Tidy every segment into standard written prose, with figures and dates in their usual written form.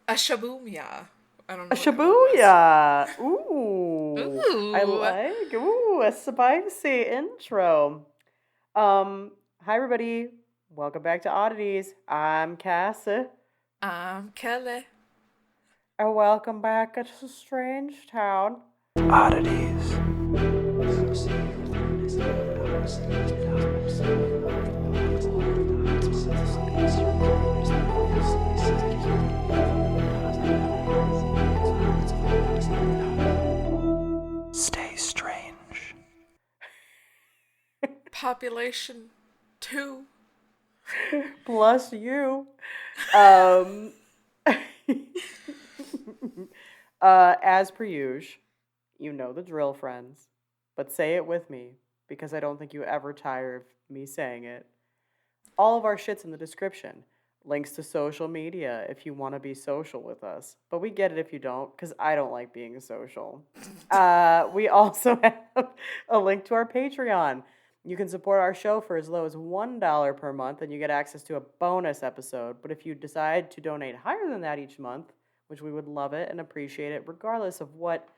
A shaboomya. I don't A know what that word was. Shibuya. Ooh. I Ooh. like. Ooh, a spicy intro. Um, Hi everybody. Welcome back to Oddities. I'm Cassie. I'm Kelly. And welcome back to Strange Town. Oddities. Stay strange. Population 2. Plus you. Um as per usual, you know the drill, friends. But say it with me, because I don't think you ever tire of me saying it. All of our shit's in the description. Links to social media if you want to be social with us. But we get it if you don't, because I don't like being social. We also have a link to our Patreon. You can support our show for as low as $1 per month, and you get access to a bonus episode. But if you decide to donate higher than that each month, which we would love it and appreciate it, regardless of what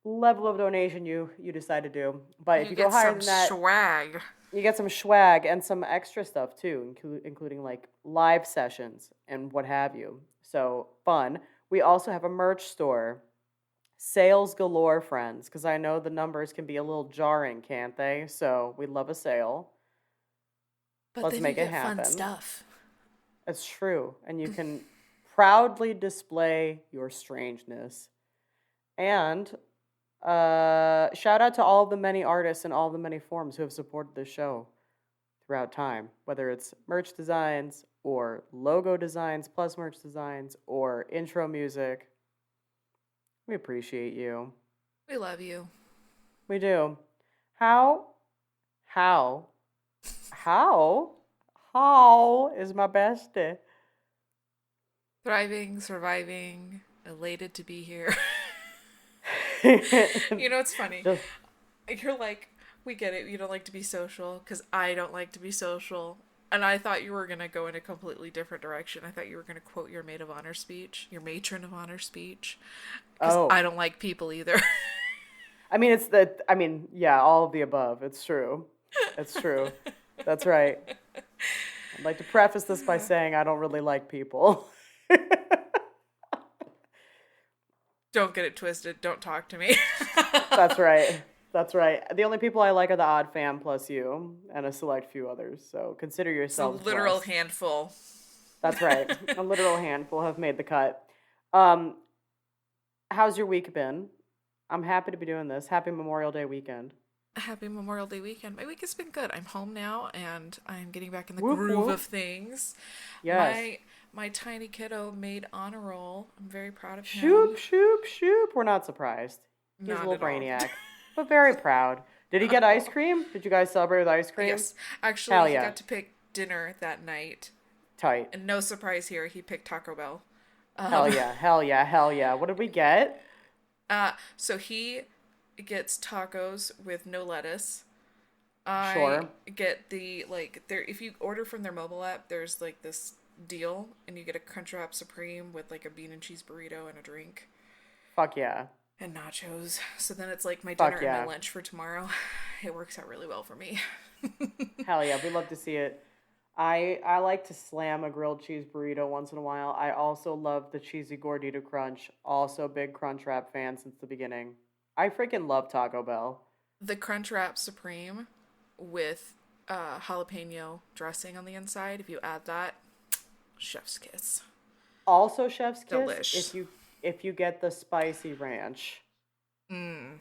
level of donation you decide to do. But if You you go get higher some than that, swag. you get some swag and some extra stuff too, including like live sessions and what have you. So fun. We also have a merch store. Sales galore, friends, because I know the numbers can be a little jarring, can't they? So we love a sale. But Let's then you make it get fun happen. stuff. It's true. And you can proudly display your strangeness. And shout out to all of the many artists and all of the many forms who have supported this show throughout time, whether it's merch designs or logo designs plus merch designs or intro music. We appreciate you. We love you. We do. How, how, how, how is my bestie? Thriving, surviving, elated to be here. You know, it's funny. Just You're like, we get it. You don't like to be social because I don't like to be social. And I thought you were going to go in a completely different direction. I thought you were going to quote your maid of honor speech, your matron of honor speech, because I oh, don't like people either. yeah, all of the above. It's true. It's true. That's right. I'd like to preface this by saying I don't really like people. Don't get it twisted. Don't talk to me. That's right. That's right. The only people I like are the Odd Fam plus you and a select few others. So consider It's a yourselves literal blessed. handful. That's right. A literal handful have made the cut. Um, how's your week been? I'm happy to be doing this. Happy Memorial Day weekend. Happy Memorial Day weekend. My week has been good. I'm home now and I'm getting back in the Whoop groove of whoop. things. Yes. My tiny kiddo made honor roll. I'm very proud of him. Shoop, shoop, shoop. We're not surprised. He's a Not little at all. brainiac, but very proud. Did he Not get at ice all. cream? Did you guys celebrate with ice cream? Yes. Actually, Hell he yeah. got to pick dinner that night. Tight. And no surprise here, he picked Taco Bell. Hell Um, yeah. Hell yeah. Hell yeah. What did we get? so he gets tacos with no lettuce. I Sure. get the like there if you order from their mobile app, there's like this deal and you get a Crunchwrap Supreme with like a bean and cheese burrito and a drink Fuck yeah. and nachos. So then it's like my dinner Fuck and my yeah. lunch for tomorrow. It works out really well for me. Hell yeah. We love to see it. I like to slam a grilled cheese burrito once in a while. I also love the cheesy gordita crunch. Also big Crunchwrap fan since the beginning. I freaking love Taco Bell. The Crunchwrap Supreme with jalapeno dressing on the inside. If you add that, chef's kiss. Also chef's kiss Delish. if you get the spicy ranch. Mmm.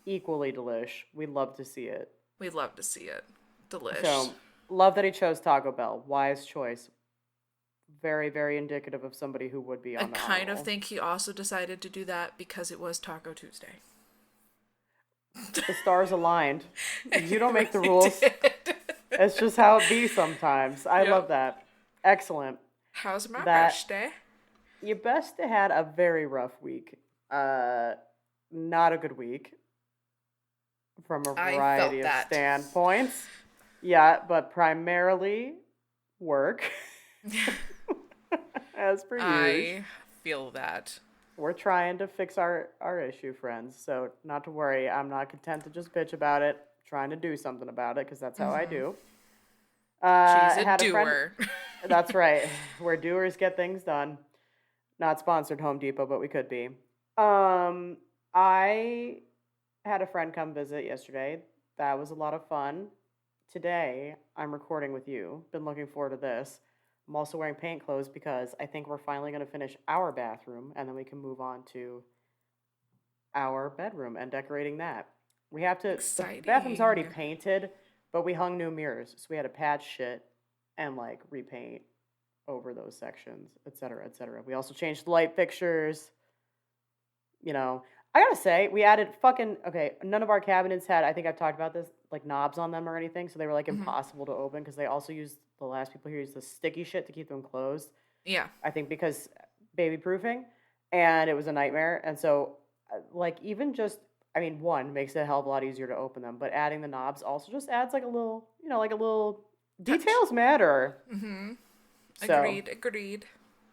Equally delish. We love to see it. We'd love to see it. Delish. So, love that he chose Taco Bell. Wise choice. Very, very indicative of somebody who would be I on the honor kind of roll. think he also decided to do that because it was Taco Tuesday. The stars aligned. You don't make the Really rules. did. It's just how it be sometimes. I love Yep. that. Excellent. How's my That birthday? your best had a very rough week. Not a good week from a I variety felt of that. standpoints. Yeah, but primarily work, as per usual. I feel that. We're trying to fix our issue, friends. So not to worry. I'm not content to just bitch about it. Trying to do something about it because that's how I do. She's a Had a friend. doer. That's right. Where doers get things done. Not sponsored Home Depot, but we could be. I had a friend come visit yesterday. That was a lot of fun. Today, I'm recording with you. Been looking forward to this. I'm also wearing paint clothes because I think we're finally going to finish our bathroom and then we can move on to our bedroom and decorating that. We have to. Exciting. The bathroom's already painted, but we hung new mirrors, so we had to patch shit and like repaint over those sections, etc., etc. We also changed the light fixtures. You know, I gotta say, we added none of our cabinets had, I think I've talked about this, like knobs on them or anything, so they were like impossible to open because they also used, the last people here used the sticky shit to keep them closed. Yeah. I think because baby proofing, and it was a nightmare. And so, like, even just, I mean, one, makes it a hell of a lot easier to open them, but adding the knobs also just adds like a little, details matter. Mm-hmm. So, Agreed.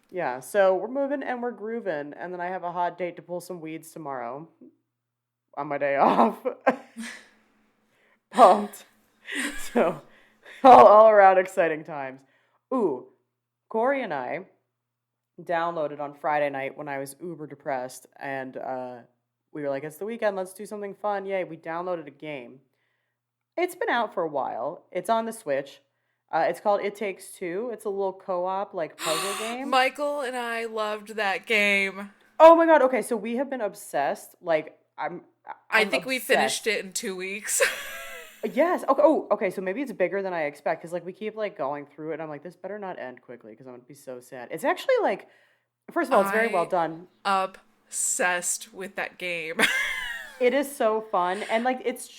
yeah, so we're moving and we're grooving, and then I have a hot date to pull some weeds tomorrow on my day off. Pumped. So, all around exciting times. Ooh, Corey and I downloaded on Friday night when I was uber depressed, and we were like, it's the weekend, let's do something fun. Yay, we downloaded a game. It's been out for a while. It's on the Switch. It's called It Takes Two. It's a little co-op, like, puzzle game. Michael and I loved that game. Oh my god, okay, so we have been obsessed. Like, I think obsessed. we finished it in 2 weeks. Yes. Okay. Okay. So maybe it's bigger than I expect because like we keep like going through it. And I'm like, this better not end quickly because I'm gonna be so sad. It's actually like, first of all, it's very well done. Obsessed with that game. It is so fun, and like it's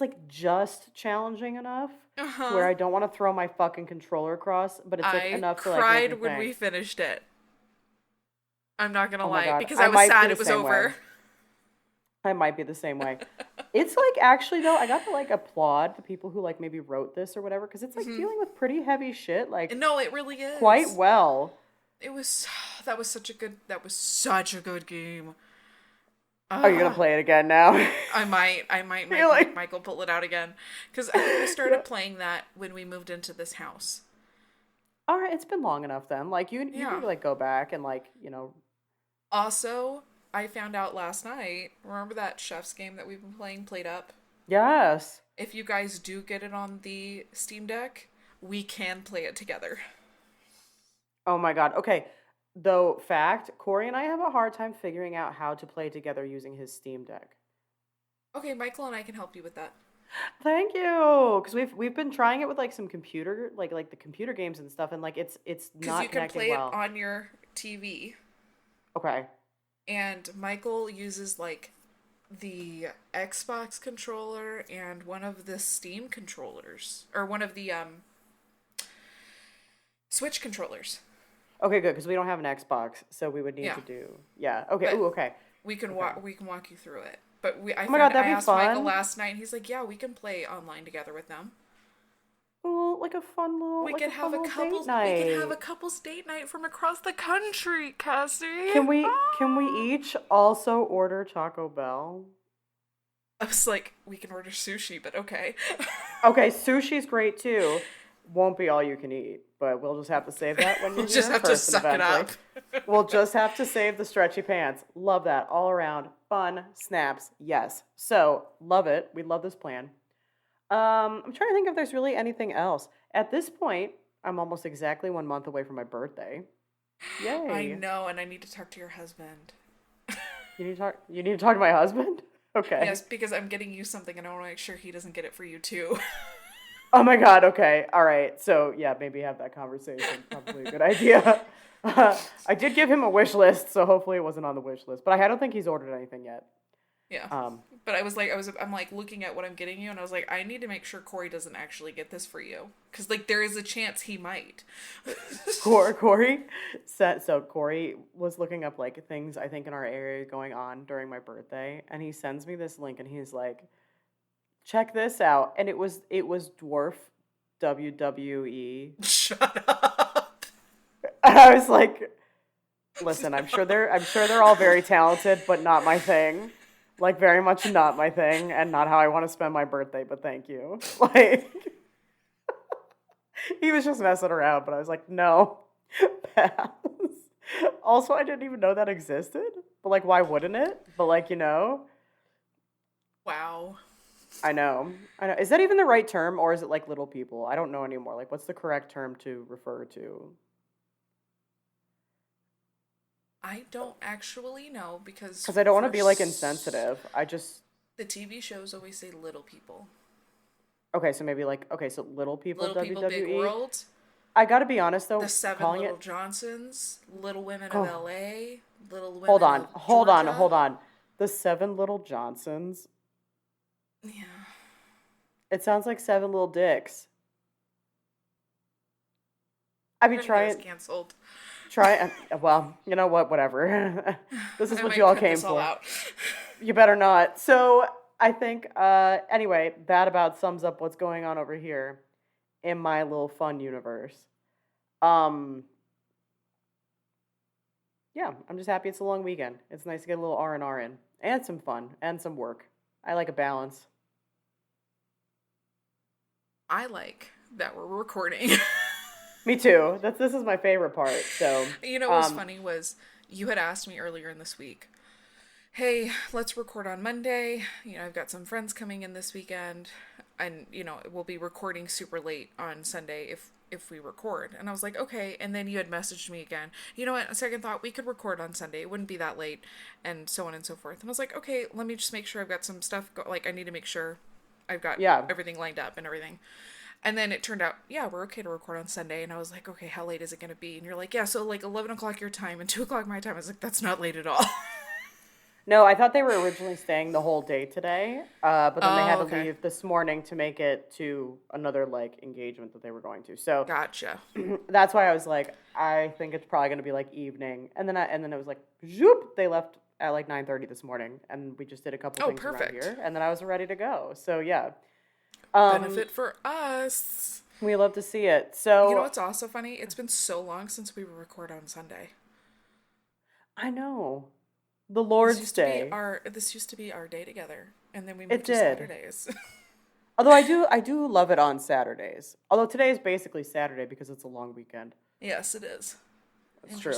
like just challenging enough where I don't want to throw my fucking controller across, but it's like enough to like. I cried when we finished it. I'm not gonna lie God. because I was sad it was over. I might be the same way. It's like, actually though, I got to like applaud the people who like maybe wrote this or whatever because it's like dealing with pretty heavy shit. Like, no, it really is quite well. It was that was such a good game. Are you gonna play it again now? I might make Michael pull it out again because I think we started playing that when we moved into this house. All right, it's been long enough then. Like you need to like go back and like Also, I found out last night. Remember that chef's game that we've been playing, Played Up? Yes. If you guys do get it on the Steam Deck, we can play it together. Oh my god. Okay. Though, fact, Corey and I have a hard time figuring out how to play together using his Steam Deck. Okay, Michael and I can help you with that. Thank you, because we've been trying it with like some computer, like the computer games and stuff, and like it's not you can connecting well. It on your TV. Okay. And Michael uses like the Xbox controller and one of the Steam controllers, or one of the Switch controllers. Okay, good, because we don't have an Xbox, so we would need to do. Yeah. Okay. Ooh, okay. We can walk you through it. But I asked fun. Michael last night, and he's like, "Yeah, we can play online together with them." Well, like a fun little. We can have a couples date night from across the country, Cassie. Can we each also order Taco Bell? I was like, we can order sushi, but okay. Okay, sushi's great too. Won't be all you can eat, but we'll just have to save that when you're We'll just have to suck it up. We'll just have to save the stretchy pants. Love that. All around. Fun. Snaps. Yes. So, love it. We love this plan. I'm trying to think if there's really anything else. At this point, I'm almost exactly 1 month away from my birthday. Yay. I know, and I need to talk to your husband. You need to talk to my husband? Okay. Yes, because I'm getting you something and I want to make sure he doesn't get it for you too. Oh my god, okay. All right. So, yeah, maybe have that conversation. Probably a good idea. I did give him a wish list, so hopefully it wasn't on the wish list. But I don't think he's ordered anything yet. Yeah. But I'm like looking at what I'm getting you, and I was like, I need to make sure Corey doesn't actually get this for you, because like there is a chance he might. Corey said so. Corey was looking up like things I think in our area going on during my birthday, and he sends me this link, and he's like, check this out, and it was dwarf WWE. Shut up. And I was like, Listen, No. I'm sure they're all very talented, but not my thing. Like very much not my thing and not how I want to spend my birthday, but thank you. Like he was just messing around, but I was like, no. Pass. Also, I didn't even know that existed. But like why wouldn't it? But like, Wow. I know. I know. Is that even the right term or is it like little people? I don't know anymore. Like what's the correct term to refer to? I don't actually know because Cuz I don't want to be like first insensitive. I just the TV shows always say little people. okay, so maybe like okay, so little people Little People Big WWE. World, I got to be honest The though, Seven calling Little it Johnsons, Little Women of oh, LA, Little Women of Georgia. hold on. The Seven Little Johnsons. Yeah. It sounds like seven little dicks. I You're be gonna get us trying canceled. well, you know what, whatever. This is I what you might all cut came this all for. out. You better not. So, I think anyway, that about sums up what's going on over here in my little fun universe. Um yeah, I'm just happy it's a long weekend. It's nice to get a little R&R in and some fun and some work. I like a balance. I like that we're recording. Me too. This is my favorite part. So, You know what was funny was you had asked me earlier in this week, hey, let's record on Monday. I've got some friends coming in this weekend, and we'll be recording super late on Sunday if we record. And I was like, okay. And then you had messaged me again. You know what? A second thought, we could record on Sunday. It wouldn't be that late, and so on and so forth. And I was like, okay, let me just make sure I've got some stuff. Like I need to make sure I've got yeah. everything lined up and everything. And then it turned out, yeah, we're okay to record on Sunday. And I was like, okay, how late is it going to be? And you're like, yeah, so like 11 o'clock your time and 2 o'clock my time. I was like, that's not late at all. No, I thought they were originally staying the whole day today, but then they had Oh, to okay. leave this morning to make it to another like engagement that they were going to. So Gotcha. that's why I was like, I think it's probably going to be like evening, and then it was like, zoop, they left at like 9:30 this morning, and we just did a couple Oh, things around perfect. here, and then I was ready to go. So yeah, um, Benefit for us. we love to see it. You know So what's also funny? It's been so long since we record on Sunday. I know the This Lord's used to be Day. our this used to be our day together, and then we It moved to did. Saturdays. Although I do love it on Saturdays. Although today is basically Saturday because it's a long weekend. Yes, it is. That's true.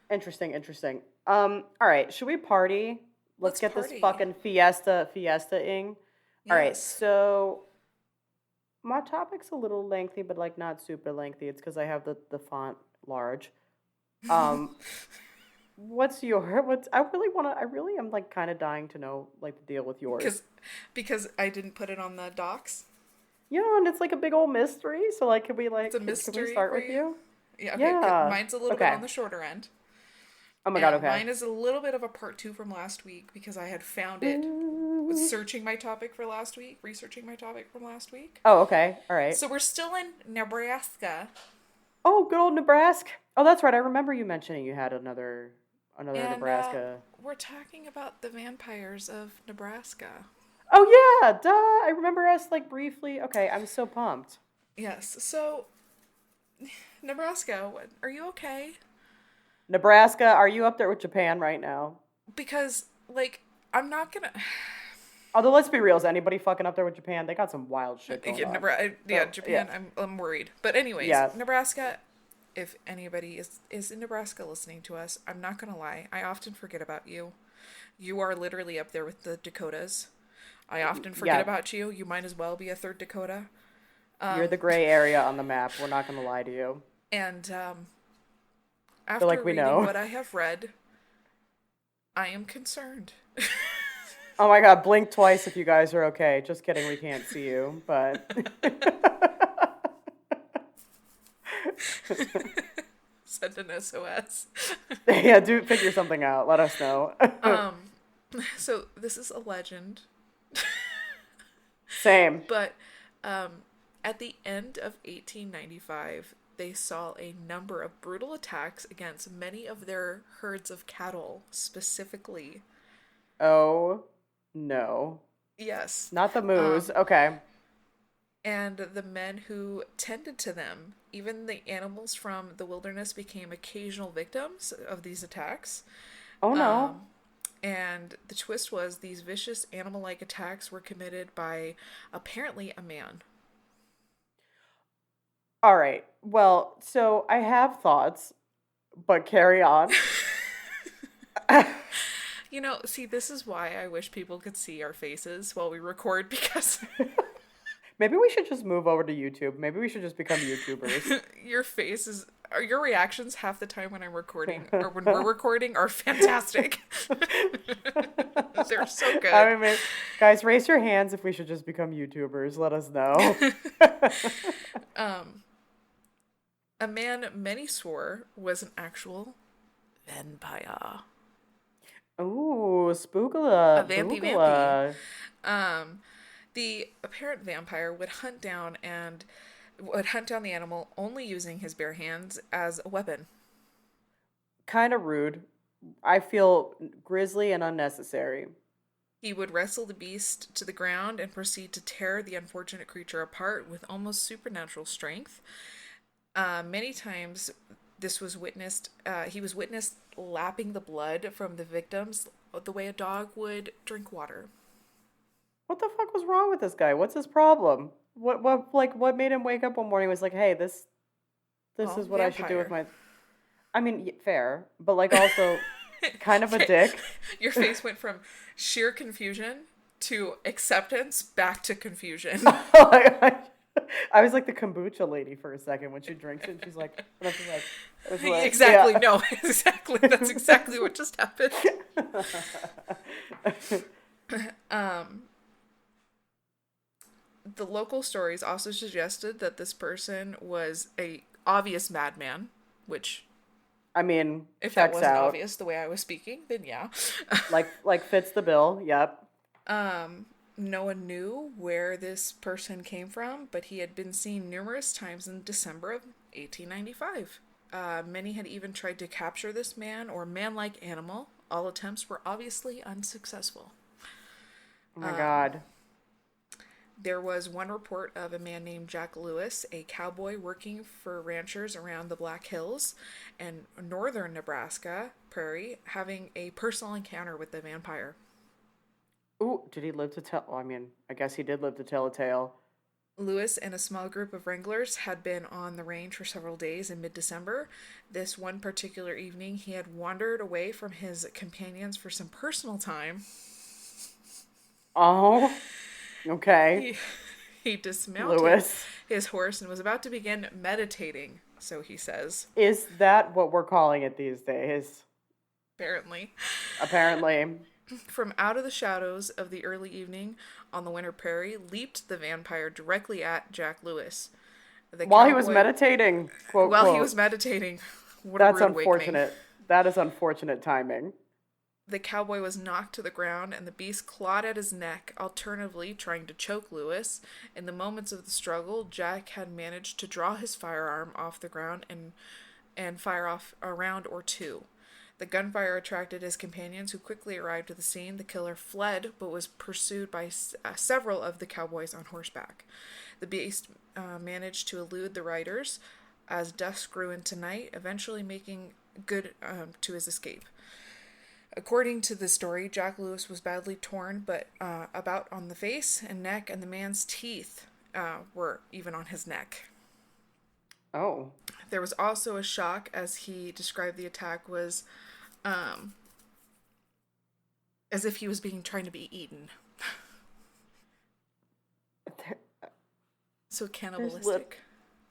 Interesting. Interesting. All right. Should we party? Let's Let's get this party. fucking fiesta-ing. All right. Yes. So my topic's a little lengthy, but like not super lengthy. It's because I have the font large. Um, what's I really am like kind of dying to know like the deal with yours. because because I didn't put it on the docs. And it's like a big old mystery. So like, It's a can we mystery start for with you. you? Yeah. Okay. Yeah. Mine's a little bit Okay. on the shorter end. Oh my God. And Okay. mine is a little bit of a part two from last week because I had found it Ooh. searching my topic for last week, researching my topic from last week. Oh, okay. All right. So we're still in Nebraska, Oh, good old Nebraska. Oh, that's right. I remember you mentioning you had another and Nebraska. we're talking about the vampires of Nebraska. Oh yeah, duh. I remember us like briefly. Okay, I'm so pumped. Yes. So Nebraska, are you okay? Nebraska, are you up there with Japan right now? Because like I'm not gonna. Although let's be real, is anybody fucking up there with Japan? They got some wild shit going Yeah, on. yeah, So yeah, Japan. I'm worried. But anyways, yeah. Nebraska. If anybody is in Nebraska listening to us, I'm not gonna lie. I often forget about you. You are literally up there with the Dakotas. I often forget Yeah, about you. You might as well be a third Dakota. you're the gray area on the map. We're not gonna lie to you. And I feel after like we reading know. what I have read, I am concerned. Oh my God, blink twice if you guys are okay. Just kidding, we can't see you, but Send an SOS. yeah, do figure something out. Let us know. um, so this is a legend, Same. but at the end of 1895, they saw a number of brutal attacks against many of their herds of cattle, specifically. Oh no. Yes. Not the moose. Um, Okay. and the men who tended to them. Even the animals from the wilderness became occasional victims of these attacks. Oh no. Um, and the twist was these vicious animal like attacks were committed by apparently a man. All right. Well, so I have thoughts, but carry on. You know, see, this is why I wish people could see our faces while we record because Maybe we should just move over to YouTube. Maybe we should just become YouTubers. your faces, or your reactions half the time when I'm recording or when we're recording are fantastic. They're so I good. mean, guys, raise your hands if we should just become YouTubers. Let us know. Um, a man many swore was an actual vampire. Ooh, A spookala, vampy vampy. boogala. Um, the apparent vampire would hunt down the animal only using his bare hands as a weapon. Kind of rude. I feel grisly and unnecessary. He would wrestle the beast to the ground and proceed to tear the unfortunate creature apart with almost supernatural strength. Many times, this was witnessed. He was witnessed lapping the blood from the victims the way a dog would drink water. What the fuck was wrong with this guy? What's his problem? What made him wake up one morning and was like, hey, this Well, is what I should do with vampire. my. I mean, fair, but like also kind of a dick. Your face went from sheer confusion to acceptance back to confusion. I was like the kombucha lady for a second when she drinks it. And she's like, and I was like, Exactly. yeah. No, exactly. That's exactly what just happened. Um, the local stories also suggested that this person was a obvious madman, which I mean, if that checks wasn't out. obvious the way I was speaking, then yeah. Like fits the bill. Yep. um, no one knew where this person came from, but he had been seen numerous times in December of 1895. Many had even tried to capture this man or man like animal. All attempts were obviously unsuccessful. Oh my god. There was one report of a man named Jack Lewis, a cowboy working for ranchers around the Black Hills and northern Nebraska prairie, having a personal encounter with the vampire. Ooh, did he live to tell? Oh, I mean, I guess he did live to tell a tale. Lewis and a small group of wranglers had been on the range for several days in mid December. This one particular evening, he had wandered away from his companions for some personal time. Oh, okay. He, he dismounted Lewis. his horse and was about to begin meditating, so he says, Is that what we're calling it these days? apparently. Apparently. From out of the shadows of the early evening on the winter prairie leaped the vampire directly at Jack Lewis. The While he was cowboy, meditating, quote, while he was quote. meditating, what a That's rude awakening. unfortunate. That is unfortunate timing. The cowboy was knocked to the ground and the beast clawed at his neck, alternatively trying to choke Lewis. In the moments of the struggle, Jack had managed to draw his firearm off the ground and fire off a round or two. The gunfire attracted his companions, who quickly arrived at the scene. The killer fled, but was pursued by several of the cowboys on horseback. The beast managed to elude the riders as dusk grew into night, eventually making good to his escape. According to the story, Jack Lewis was badly torn, but about on the face and neck, and the man's teeth were even on his neck. Oh. There was also a shock, as he described the attack was as if he was being trying to be eaten. There, So there's, cannibalistic.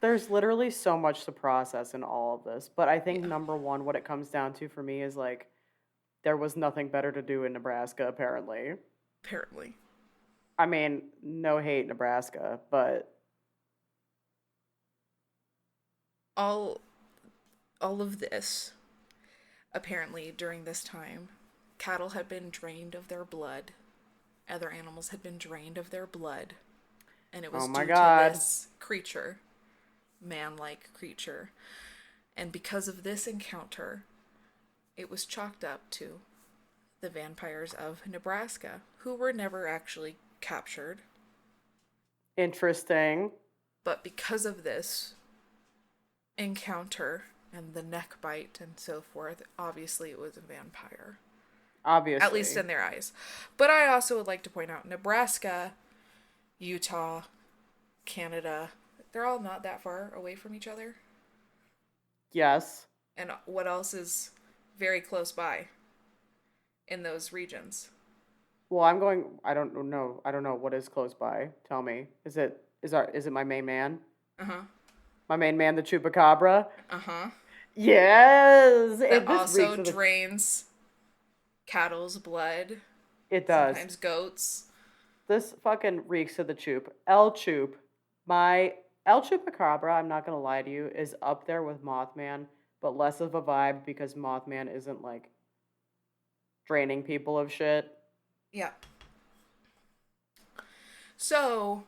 there's literally so much to process in all of this. But I think Yeah, number one, what it comes down to for me is like, there was nothing better to do in Nebraska, apparently. apparently. I mean, no hate, Nebraska, but All of this, apparently during this time, cattle had been drained of their blood. Other animals had been drained of their blood. And it oh was my due to god. this creature, man-like creature. And because of this encounter, it was chalked up to the vampires of Nebraska, who were never actually captured. Interesting. But because of this encounter and the neck bite and so forth, obviously it was a vampire. At least Obviously. in their eyes. But I also would like to point out Nebraska, Utah, Canada, they're all not that far away from each other. Yes. And what else is very close by in those regions? Well, I'm going. I don't know. I don't know what is close by. Tell me. Is it my main man? Uh huh. My main man, the chupacabra. Uh huh. Yes. That This reeks also of the. drains cattle's blood, It does. sometimes goats. This fucking reeks of the chup. El chup. My El chupacabra. I'm not gonna lie to you. Is up there with Mothman, but less of a vibe because Mothman isn't like draining people of shit. Yeah. So,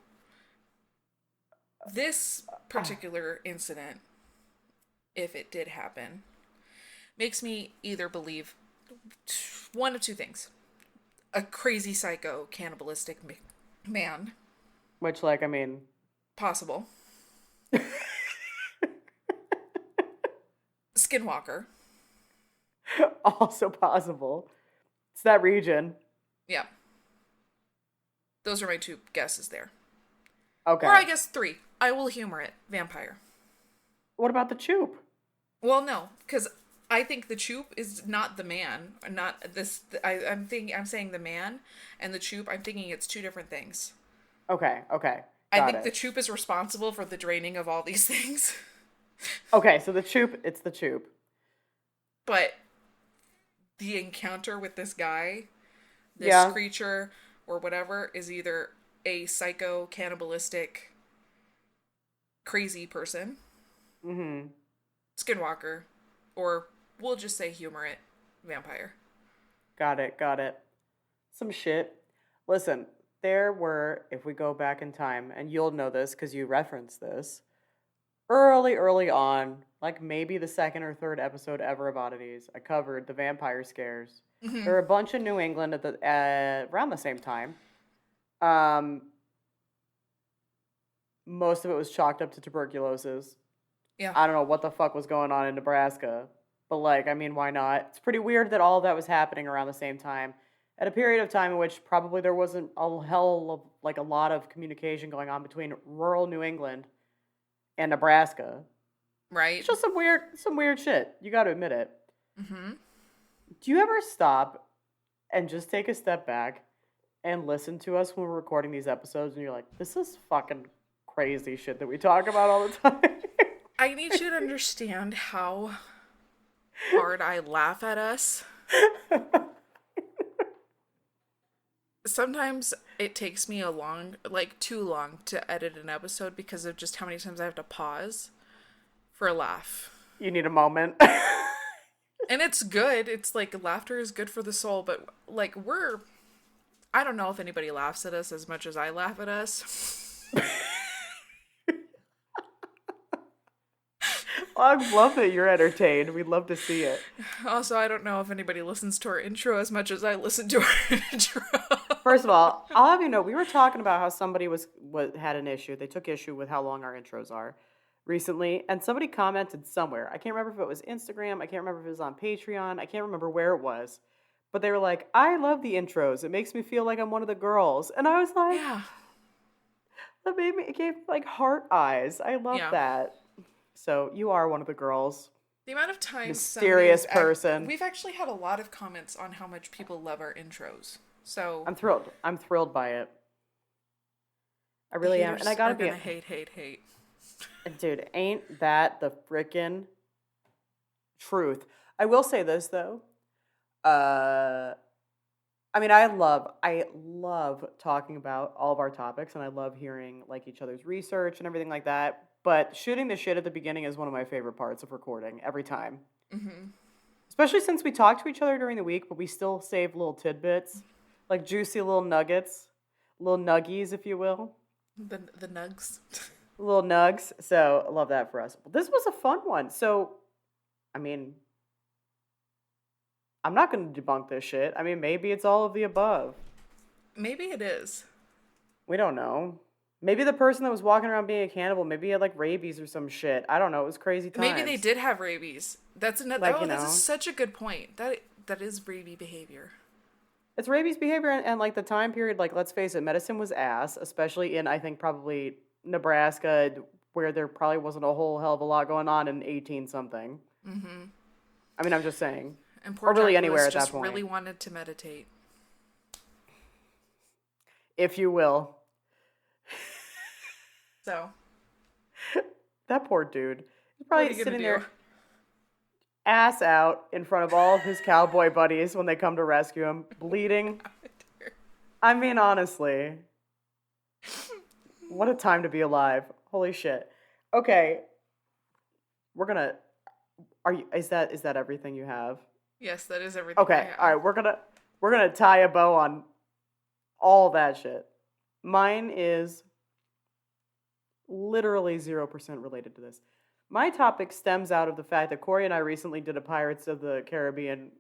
this particular incident, if it did happen, makes me either believe one of two things: a crazy psycho cannibalistic man, Which, like, I mean, possible, skinwalker. also possible. It's that region. Yeah. Those are my two guesses there. Okay. Or I guess three. I will humor it. Vampire. What about the chup? Well, no, because I think the choop is not the man. Not this. I'm saying the man, and the choop. I'm thinking it's two different things. Okay, okay. I Got think the it. choop is responsible for the draining of all these things, Okay, so the chup, it's the chup. but the encounter with this guy, this Yeah. creature or whatever, is either a psycho cannibalistic crazy person, Mm-hmm. skinwalker, or we'll just say humor it, vampire. Got it, got it. Some shit. Listen, there were, if we go back in time, and you'll know this because you referenced this, early on, like maybe the second or third episode ever of Oddities, I covered the vampire scares. Mm-hmm. There were a bunch in New England at the around the same time. Um, most of it was chalked up to tuberculosis. Yeah. I don't know what the fuck was going on in Nebraska, but like, I mean, why not? It's pretty weird that all of that was happening around the same time at a period of time in which probably there wasn't a hell of like a lot of communication going on between rural New England and Nebraska. Right. It's just some weird shit. You got to admit it. Mm-hmm. Do you ever stop and just take a step back and listen to us when we're recording these episodes and you're like, this is fucking crazy shit that we talk about all the time? I need you to understand how hard I laugh at us. Sometimes it takes me too long to edit an episode because of just how many times I have to pause for a laugh. You need a moment. And it's good. It's like laughter is good for the soul, but like I don't know if anybody laughs at us as much as I laugh at us. I love that you're entertained. We'd love to see it. Also, I don't know if anybody listens to our intro as much as I listen to our intro. First of all, I'll have you know, we were talking about how somebody had an issue. They took issue with how long our intros are recently, and somebody commented somewhere. I can't remember if it was Instagram. I can't remember if it was on Patreon. I can't remember where it was. But they were like, I love the intros. It makes me feel like I'm one of the girls. And I was like, Yeah. it gave like heart eyes. I love Yeah. that. So you are one of the girls. The amount of times Mysterious person. we've actually had a lot of comments on how much people love our intros. So I'm thrilled. I'm thrilled by it. I really am. And I gotta be gonna hate. dude, ain't that the frickin' truth? I will say this though. I mean, I love talking about all of our topics, and I love hearing like each other's research and everything like that. But shooting the shit at the beginning is one of my favorite parts of recording every time. Mm-hmm. Especially since we talk to each other during the week, but we still save little tidbits, like juicy little nuggets, little nuggies, if you will. The nugs. Little nugs. So I love that for us. This was a fun one. So, I mean, I'm not going to debunk this shit. I mean, maybe it's all of the above. Maybe it is. We don't know. Maybe the person that was walking around being a cannibal, maybe he had like rabies or some shit. I don't know. It was crazy Maybe they times. did have rabies. That's another. Like, Oh, that's such a good point. That is rabies behavior. it's rabies behavior and like the time period, like let's face it, medicine was ass, especially in I think probably Nebraska where there probably wasn't a whole hell of a lot going on in 18 something. Mm-hmm. I mean, I'm just saying. And poor Or really Jack anywhere Lewis at that just point. really wanted to meditate. If you will. So, That poor dude. He's what are probably you gonna sitting do? there ass out in front of all of his cowboy buddies when they come to rescue him, bleeding. I mean, honestly, what a time to be alive. Holy shit. Okay, we're gonna. Are you? Is that everything you have? Yes, that is everything I Okay, all have. right. We're gonna tie a bow on all that shit. Mine is literally 0% related to this. My topic stems out of the fact that Corey and I recently did a Pirates of the Caribbean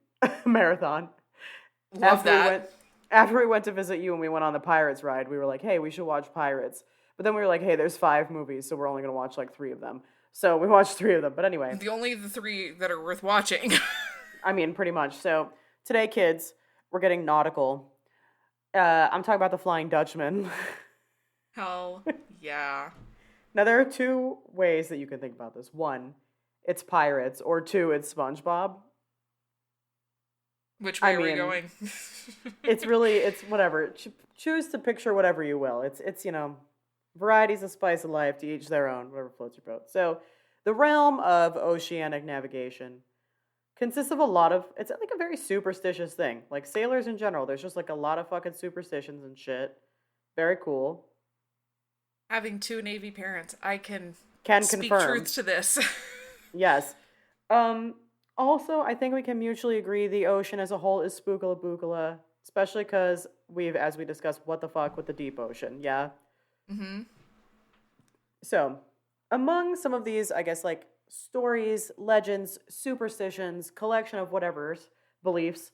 marathon. Love After we that. went after we went to visit you and we went on the Pirates ride, we were like, "Hey, we should watch Pirates." But then we were like, "Hey, there's 5 movies, so we're only going to watch like 3 of them." So we watched 3 of them. But anyway, The three that are worth watching. I mean, pretty much. So today, kids, we're getting nautical. I'm talking about the Flying Dutchman. Hell yeah. Now, there are 2 ways that you can think about this. 1, it's pirates, or 2, it's SpongeBob. Which I way are we mean, going? it's whatever. Choose to picture whatever you will. It's varieties of spice of life, to each their own, whatever floats your boat. So, the realm of oceanic navigation consists of a lot of, it's like a very superstitious thing. Like sailors in general, there's just like a lot of fucking superstitions and shit. Very cool. Having 2 Navy parents, I can Can speak confirm. truth to this. Yes. Um, Also, I think we can mutually agree the ocean as a whole is spookala bookala, especially because as we discussed, what the fuck with the deep ocean, yeah? Mm-hmm. So, among some of these, I guess, like stories, legends, superstitions, collection of whatever's beliefs,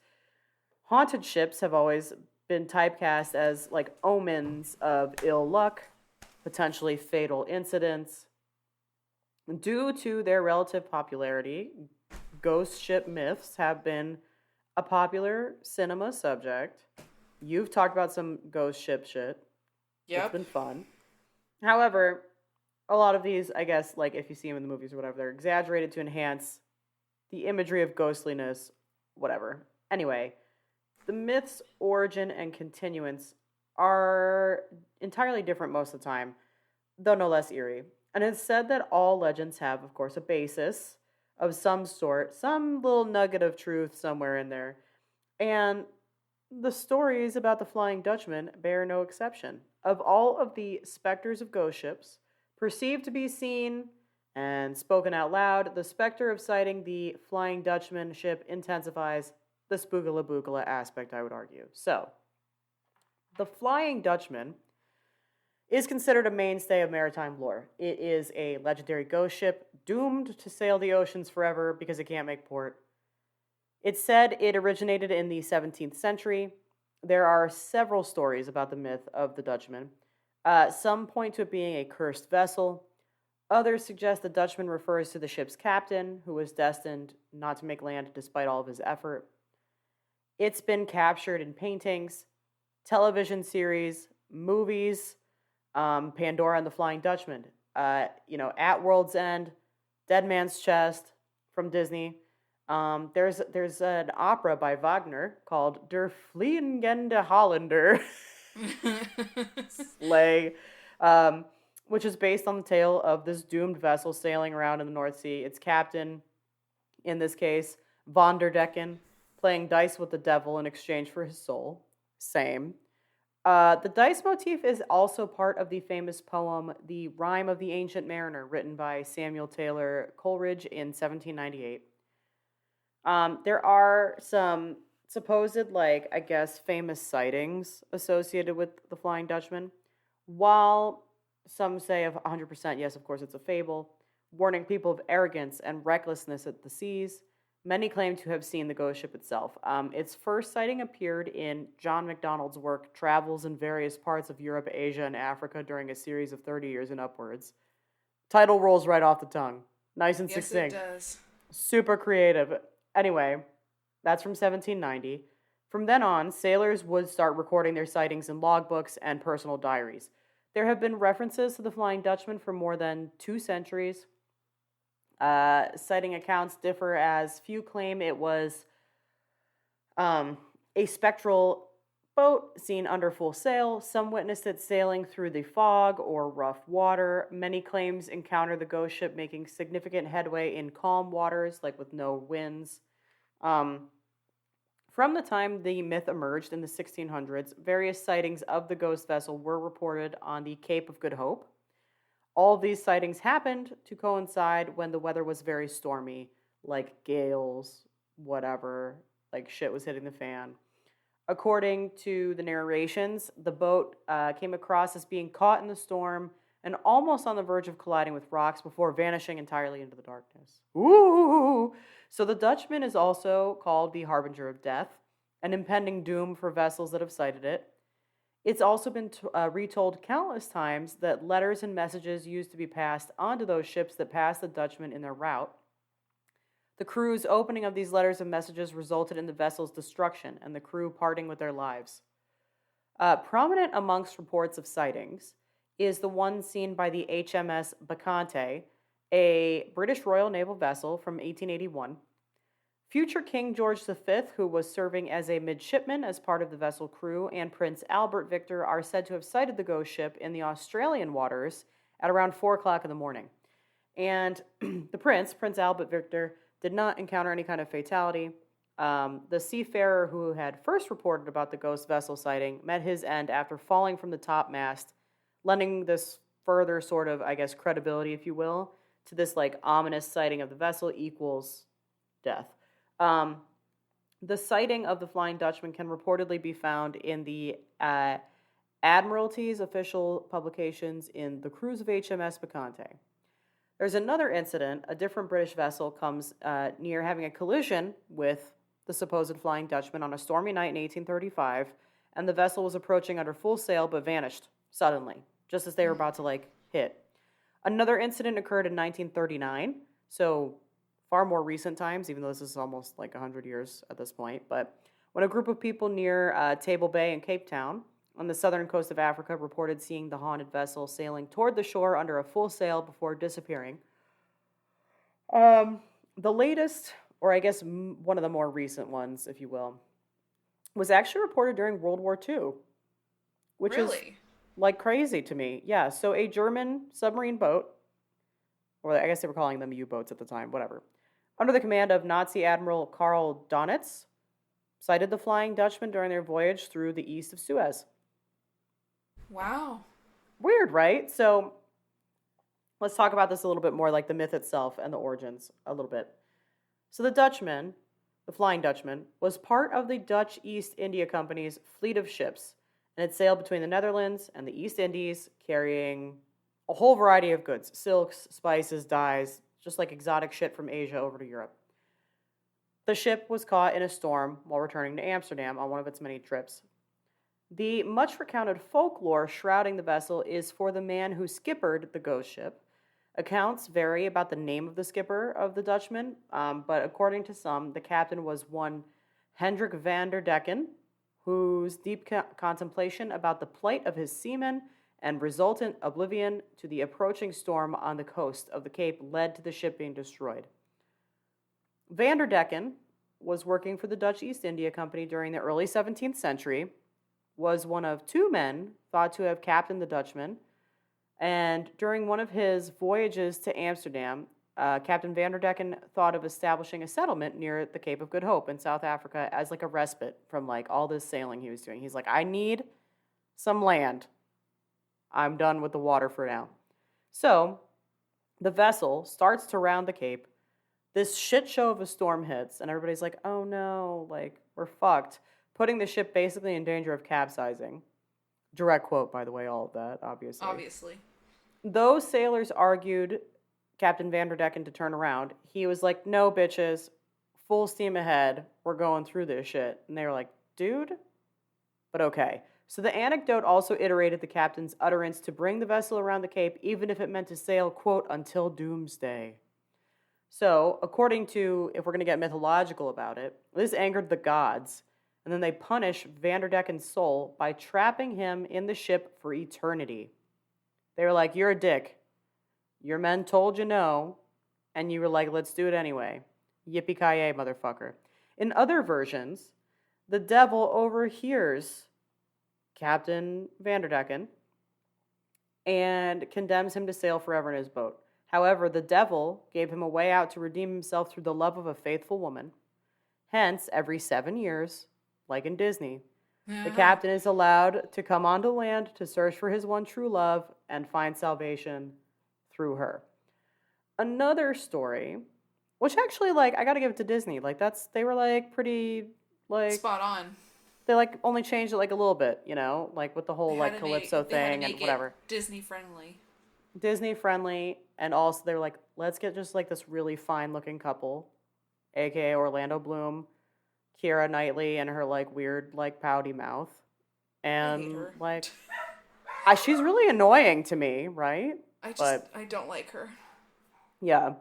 haunted ships have always been typecast as like omens of ill luck, potentially fatal incidents. Due to their relative popularity, ghost ship myths have been a popular cinema subject. You've talked about some ghost ship shit. It's Yep. been fun. However, a lot of these, I guess, like if you see them in the movies or whatever, they're exaggerated to enhance the imagery of ghostliness, whatever. Anyway, the myth's origin and continuance are entirely different most of the time, though no less eerie. And it's said that all legends have, of course, a basis of some sort, some little nugget of truth somewhere in there. And the stories about the Flying Dutchman bear no exception. Of all of the specters of ghost ships perceived to be seen and spoken out loud, the specter of sighting the Flying Dutchman ship intensifies the spookala bookala aspect, I would argue. So, the Flying Dutchman is considered a mainstay of maritime lore. It is a legendary ghost ship doomed to sail the oceans forever because it can't make port. It's said it originated in the 17th century. There are several stories about the myth of the Dutchman. Some point to it being a cursed vessel. Others suggest the Dutchman refers to the ship's captain, who was destined not to make land despite all of his effort. It's been captured in paintings, television series, movies, Pandora and the Flying Dutchman, At World's End, Dead Man's Chest from Disney. There's an opera by Wagner called Der Fliegende Holländer, Slay, which is based on the tale of this doomed vessel sailing around in the North Sea. Its captain, in this case, Von der Decken, playing dice with the devil in exchange for his soul. Same. The dice motif is also part of the famous poem The Rime of the Ancient Mariner, written by Samuel Taylor Coleridge in 1798. There are some supposed, like, I guess, famous sightings associated with the Flying Dutchman. While some say of 100%, yes, of course, it's a fable, warning people of arrogance and recklessness at the seas, Many claim to have seen the ghost ship itself. Its first sighting appeared in John MacDonald's work, Travels in Various Parts of Europe, Asia, and Africa During a Series of 30 Years and Upwards. Title rolls right off the tongue. Nice and Yes, it succinct. does. Super creative. Anyway, that's from 1790. From then on, sailors would start recording their sightings in logbooks and personal diaries. There have been references to the Flying Dutchman for more than 2 centuries. Sighting accounts differ as few claim it was a spectral boat seen under full sail. Some witnessed it sailing through the fog or rough water. Many claims encounter the ghost ship making significant headway in calm waters, like with no winds. Um, from the time the myth emerged in the 1600s, various sightings of the ghost vessel were reported on the Cape of Good Hope. All of these sightings happened to coincide when the weather was very stormy, like gales, whatever, like shit was hitting the fan. According to the narrations, the boat came across as being caught in the storm and almost on the verge of colliding with rocks before vanishing entirely into the darkness. Ooh! So the Dutchman is also called the Harbinger of Death, an impending doom for vessels that have sighted it. It's also been retold countless times that letters and messages used to be passed onto those ships that passed the Dutchman in their route. The crew's opening of these letters and messages resulted in the vessel's destruction and the crew parting with their lives. Prominent amongst reports of sightings is the one seen by the HMS Bacchante, a British Royal Naval vessel from 1881. Future King George V, who was serving as a midshipman as part of the vessel crew, and Prince Albert Victor are said to have sighted the ghost ship in the Australian waters at around 4 o'clock in the morning. And the Prince Albert Victor, did not encounter any kind of fatality. The seafarer who had first reported about the ghost vessel sighting met his end after falling from the topmast, lending this further sort of, I guess, credibility, if you will, to this like ominous sighting of the vessel equals death. The sighting of the Flying Dutchman can reportedly be found in the Admiralty's official publications in the cruise of HMS Bacchante. There's another incident. A different British vessel comes near having a collision with the supposed Flying Dutchman on a stormy night in 1835, and the vessel was approaching under full sail but vanished suddenly, just as they were about to, like, hit. Another incident occurred in 1939, so far more recent times, even though this is almost like 100 years at this point, but when a group of people near Table Bay in Cape Town on the southern coast of Africa reported seeing the haunted vessel sailing toward the shore under a full sail before disappearing. The latest, or I guess one of the more recent ones, if you will, was actually reported during World War II, which is like crazy to me. Yeah, so a German submarine boat, or I guess they were calling them U-boats at the time, whatever, under the command of Nazi Admiral Karl Donitz, sighted the Flying Dutchman during their voyage through the east of Suez. Wow. Weird, right? So let's talk about this a little bit more, like the myth itself and the origins a little bit. So the Dutchman, the Flying Dutchman, was part of the Dutch East India Company's fleet of ships, and it sailed between the Netherlands and the East Indies, carrying a whole variety of goods, silks, spices, dyes, just like exotic shit from Asia over to Europe. The ship was caught in a storm while returning to Amsterdam on one of its many trips. The much recounted folklore shrouding the vessel is for the man who skippered the ghost ship. Accounts vary about the name of the skipper of the Dutchman, but according to some, the captain was one Hendrik van der Decken, whose deep contemplation about the plight of his seamen and resultant oblivion to the approaching storm on the coast of the Cape led to the ship being destroyed. Van der Decken was working for the Dutch East India Company during the early 17th century, was one of 2 men thought to have captained the Dutchman, and during one of his voyages to Amsterdam, Captain Van der Decken thought of establishing a settlement near the Cape of Good Hope in South Africa as like a respite from like all this sailing he was doing. He's like, I need some land. I'm done with the water for now. So the vessel starts to round the Cape. This shit show of a storm hits, and everybody's like, oh no, like, we're fucked, putting the ship basically in danger of capsizing. Direct quote, by the way, all of that, obviously. Those sailors argued Captain Van der Decken to turn around. He was like, no, bitches, full steam ahead. We're going through this shit. And they were like, dude, but okay. So the anecdote also iterated the captain's utterance to bring the vessel around the Cape, even if it meant to sail, quote, until doomsday. So, according to, if we're going to get mythological about it, this angered the gods, and then they punish Vanderdecken's soul by trapping him in the ship for eternity. They were like, you're a dick. Your men told you no, and you were like, let's do it anyway. Yippee-ki-yay, motherfucker. In other versions, the devil overhears Captain Vanderdecken and condemns him to sail forever in his boat. However, the devil gave him a way out to redeem himself through the love of a faithful woman. Hence, every 7 years, like in Disney, the captain is allowed to come onto land to search for his one true love and find salvation through her. Another story, which actually, like, I gotta give it to Disney. Like, they were, like, pretty, like... Spot on. They, like, only changed it, like, a little bit, you know? Like, with the whole, like, Calypso thing and whatever. Disney-friendly. Disney-friendly, and also they were like, let's get just, like, this really fine-looking couple, a.k.a. Orlando Bloom, Keira Knightley, and her, like, weird, like, pouty mouth. And, I hate her. like, she's really annoying to me, right? I don't like her. Yeah.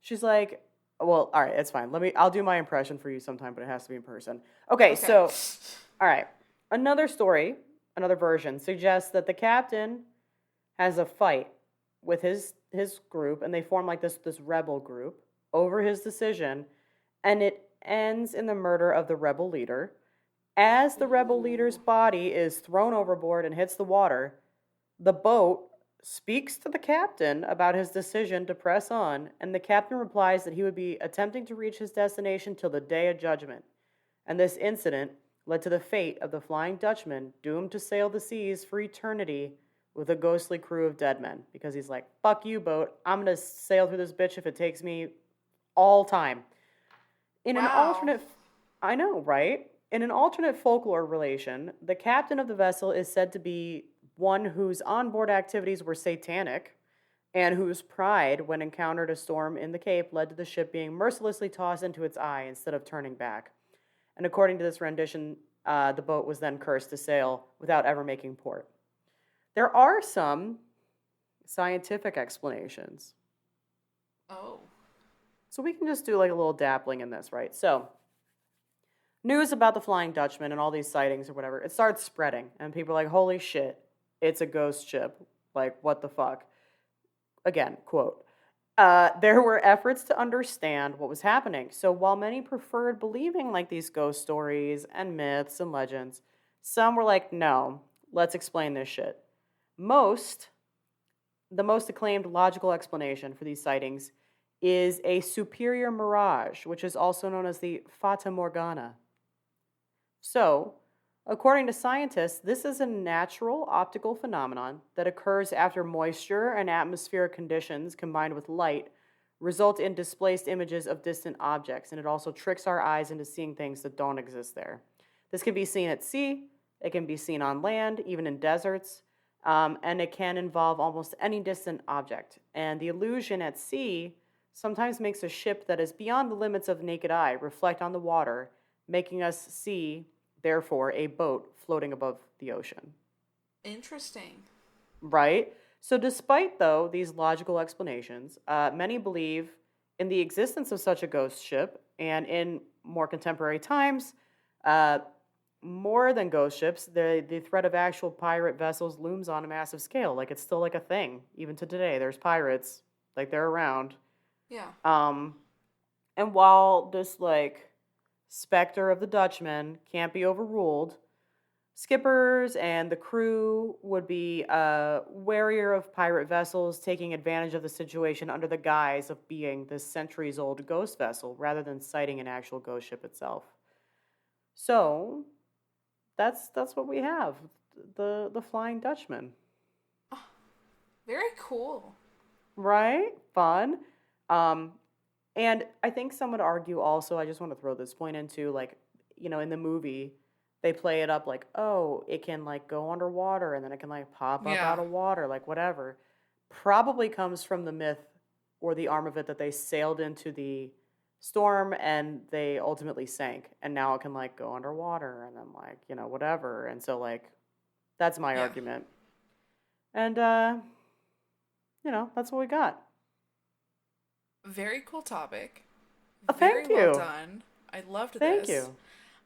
She's like, well, all right, it's fine. I'll do my impression for you sometime, but it has to be in person. Okay, so, all right. Another story, another version, suggests that the captain has a fight with his group, and they form like this rebel group over his decision, and it ends in the murder of the rebel leader. As the rebel leader's body is thrown overboard and hits the water, the boat speaks to the captain about his decision to press on, and the captain replies that he would be attempting to reach his destination till the day of judgment. And this incident led to the fate of the Flying Dutchman, doomed to sail the seas for eternity with a ghostly crew of dead men. Because he's like, fuck you, boat. I'm going to sail through this bitch if it takes me all time. In an alternate... I know, right? In an alternate folklore relation, the captain of the vessel is said to be one whose onboard activities were satanic, and whose pride, when encountered a storm in the Cape, led to the ship being mercilessly tossed into its eye instead of turning back. And according to this rendition, the boat was then cursed to sail without ever making port. There are some scientific explanations. Oh. So we can just do like a little dappling in this, right? So, news about the Flying Dutchman and all these sightings or whatever, it starts spreading. And people are like, holy shit, it's a ghost ship. Like, what the fuck? Again, quote, there were efforts to understand what was happening. So while many preferred believing like these ghost stories and myths and legends, some were like, no, let's explain this shit. The most acclaimed logical explanation for these sightings is a superior mirage, which is also known as the Fata Morgana. So, according to scientists, this is a natural optical phenomenon that occurs after moisture and atmospheric conditions combined with light result in displaced images of distant objects, and it also tricks our eyes into seeing things that don't exist there. This can be seen at sea, it can be seen on land, even in deserts, and it can involve almost any distant object. And the illusion at sea sometimes makes a ship that is beyond the limits of naked eye reflect on the water, making us see, therefore, a boat floating above the ocean. Interesting. Right? So despite, though, these logical explanations, many believe in the existence of such a ghost ship, and in more contemporary times, more than ghost ships, the threat of actual pirate vessels looms on a massive scale. Like, it's still like a thing. Even to today, there's pirates. Like, they're around. Yeah. And while this, like, specter of the Dutchman can't be overruled, skippers and the crew would be warier of pirate vessels taking advantage of the situation under the guise of being this centuries-old ghost vessel rather than sighting an actual ghost ship itself. So, that's what we have, the Flying Dutchman. Oh, very cool. Right? Fun. And I think some would argue also, I just want to throw this point into, like, you know, in the movie, they play it up like, oh, it can, like, go underwater and then it can, like, pop up out of water, like, whatever. Probably comes from the myth or the arm of it that they sailed into the storm, and they ultimately sank. And now it can like go underwater, and then like whatever. And so like that's my Yeah. argument. And that's what we got. Very cool topic. Very Thank well you, done. I loved thank this. you,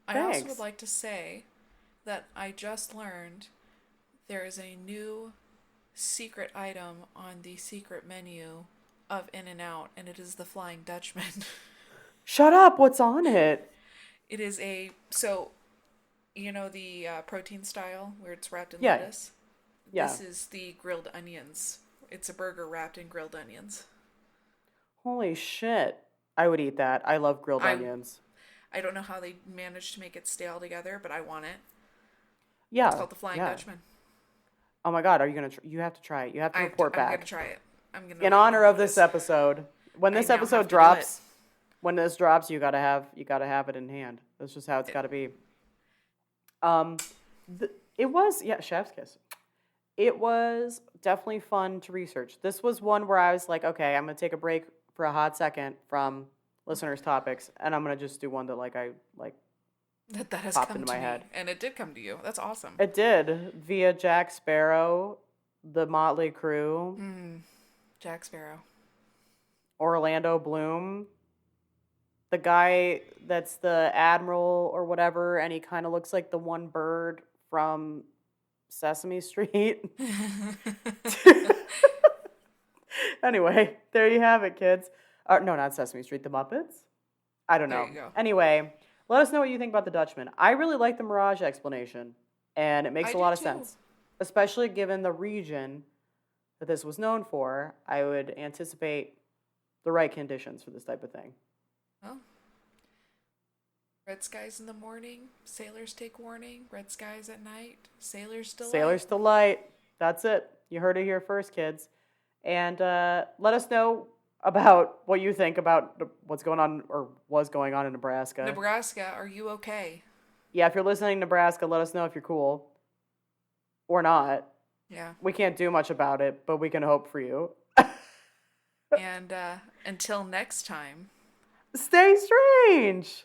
I also would thanks. like to say that I just learned there is a new secret item on the secret menu of In and Out, and it is the Flying Dutchman. Shut up! What's on it? It is so the protein style where it's wrapped in Yeah, lettuce. yeah. This is the grilled onions. It's a burger wrapped in grilled onions. Holy shit! I would eat that. I love grilled I onions. I don't know how they managed to make it stay all together, but I want it. It's Yeah, called the Flying yeah. Dutchman. Oh my god, are you gonna? You have to try it. You have to report I'm gonna back. try it. I'm gonna In let you know honor how of it this is. episode, when I this now have episode to do it. drops, you gotta have it in hand. That's just how it's it gotta be. Um, it was chef's kiss. It was definitely fun to research. This was one where I was like, okay, I'm gonna take a break for a hot second from listeners' topics, and I'm gonna just do one that I that has popped come into to my me, head. and it did come to you. That's awesome. It did via Jack Sparrow, the Motley Crew, Jack Sparrow. Orlando Bloom, the guy that's the admiral or whatever, and he kind of looks like the one bird from Sesame Street. Anyway, there you have it, kids. No, not Sesame Street, the Muppets. I don't There know. you go. Anyway, let us know what you think about the Dutchman. I really like the Mirage explanation, and it makes I a do lot of too. sense, especially given the region that this was known for. I would anticipate the right conditions for this type of thing. Well, red skies in the morning, sailors take warning. Red skies at night, sailors delight. Sailors Delight. That's it. You heard it here first, kids. And let us know about what you think about what's going on or was going on in Nebraska. Nebraska, are you okay? Yeah, if you're listening to Nebraska, let us know if you're cool or not. Yeah. We can't do much about it, but we can hope for you. And until next time. Stay strange.